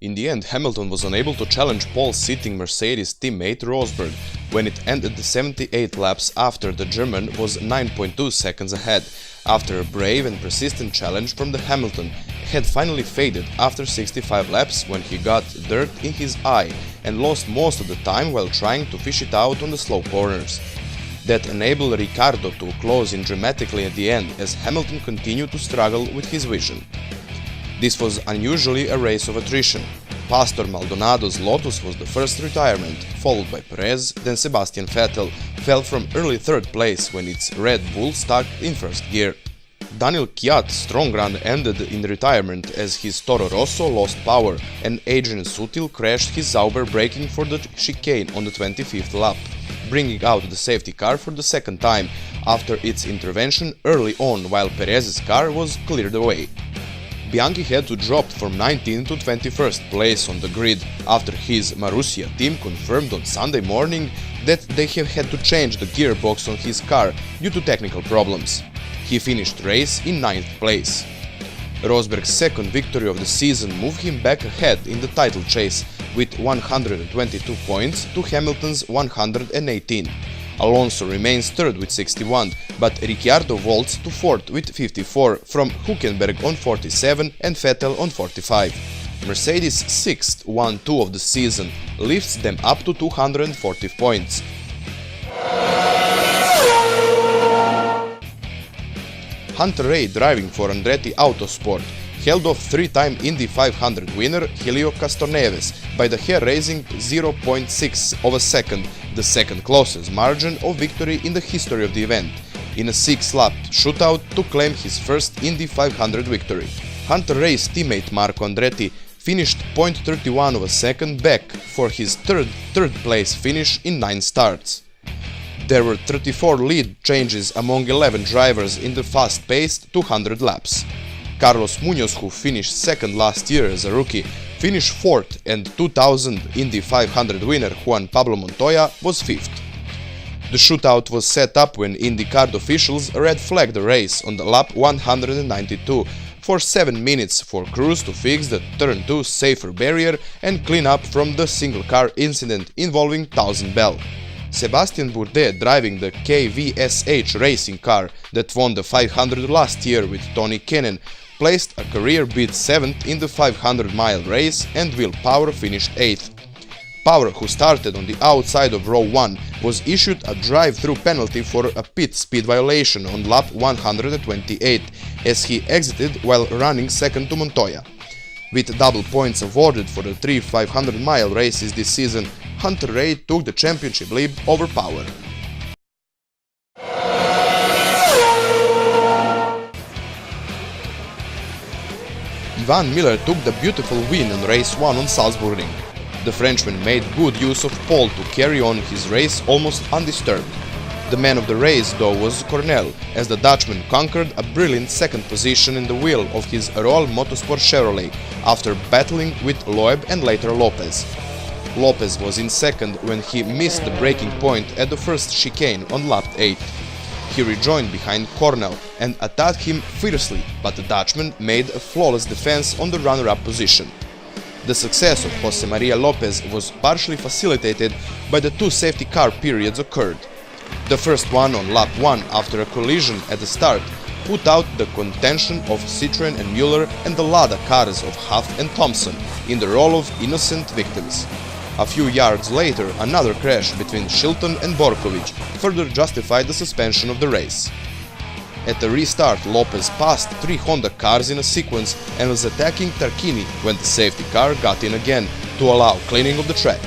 In the end, Hamilton was unable to challenge pole-sitting Mercedes teammate Rosberg when it ended 78 laps after the German was 9.2 seconds ahead, after a brave and persistent challenge from the Hamilton had finally faded after 65 laps when he got dirt in his eye and lost most of the time while trying to fish it out on the slow corners. That enabled Ricciardo to close in dramatically at the end as Hamilton continued to struggle with his vision. This was unusually a race of attrition. Pastor Maldonado's Lotus was the first retirement, followed by Perez, then Sebastian Vettel fell from early third place when its Red Bull stuck in first gear. Daniil Kvyat's strong run ended in retirement as his Toro Rosso lost power and Adrian Sutil crashed his Sauber braking for the chicane on the 25th lap, bringing out the safety car for the second time after its intervention early on while Perez's car was cleared away. Bianchi had to drop from 19th to 21st place on the grid after his Marussia team confirmed on Sunday morning that they have had to change the gearbox on his car due to technical problems. He finished race in 9th place. Rosberg's second victory of the season moved him back ahead in the title chase with 122 points to Hamilton's 118. Alonso remains third with 61, but Ricciardo vaults to fourth with 54 from Hülkenberg on 47 and Vettel on 45. Mercedes' sixth 1-2 of the season lifts them up to 240 points. Hunter Ray, driving for Andretti Autosport, held off three-time Indy 500 winner Helio Castroneves by the hair-raising 0.6 of a second, the second closest margin of victory in the history of the event, in a 6-lap shootout to claim his first Indy 500 victory. Hunter Ray's teammate Marco Andretti finished 0.31 of a second back for his third-place finish in 9 starts. There were 34 lead changes among 11 drivers in the fast-paced 200 laps. Carlos Munoz, who finished second last year as a rookie, finished fourth, and 2000 Indy 500 winner Juan Pablo Montoya was fifth. The shootout was set up when IndyCar officials red-flagged the race on the lap 192 for 7 minutes for crews to fix the Turn 2 safer barrier and clean up from the single-car incident involving Thousand Bell. Sebastian Bourdais, driving the KVSH racing car that won the 500 last year with Tony Kanaan, placed a career-beat 7th in the 500-mile race and Will Power finished 8th. Power, who started on the outside of row 1, was issued a drive-through penalty for a pit speed violation on lap 128 as he exited while running second to Montoya. With double points awarded for the 3 500-mile races this season, Hunter Ray took the championship lead over Power. Ivan Miller took the beautiful win on race 1 on Salzburgring. The Frenchman made good use of pole to carry on his race almost undisturbed. The man of the race, though, was Cornell, as the Dutchman conquered a brilliant second position in the wheel of his Royal Motorsport Chevrolet after battling with Loeb and later Lopez. Lopez was in second when he missed the braking point at the first chicane on lap 8. He rejoined behind Cornell and attacked him fiercely, but the Dutchman made a flawless defense on the runner-up position. The success of Jose Maria Lopez was partially facilitated by the 2 safety car periods occurred. The first one on lap 1 after a collision at the start put out the contention of Citroën and Muller and the Lada cars of Huff and Thompson in the role of innocent victims. A few yards later, another crash between Shilton and Borkovic further justified the suspension of the race. At the restart, Lopez passed 3 Honda cars in a sequence and was attacking Tarquini when the safety car got in again to allow cleaning of the track.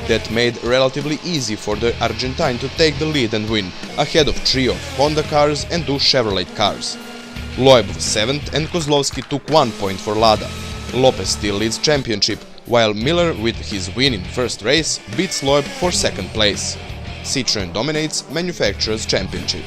That made relatively easy for the Argentine to take the lead and win, ahead of 3 of Honda cars and 2 Chevrolet cars. Loeb was 7th and Kozlowski took 1 point for Lada. Lopez still leads championship, while Miller, with his win in first race, beats Loeb for second place. Citroën dominates manufacturers' championship.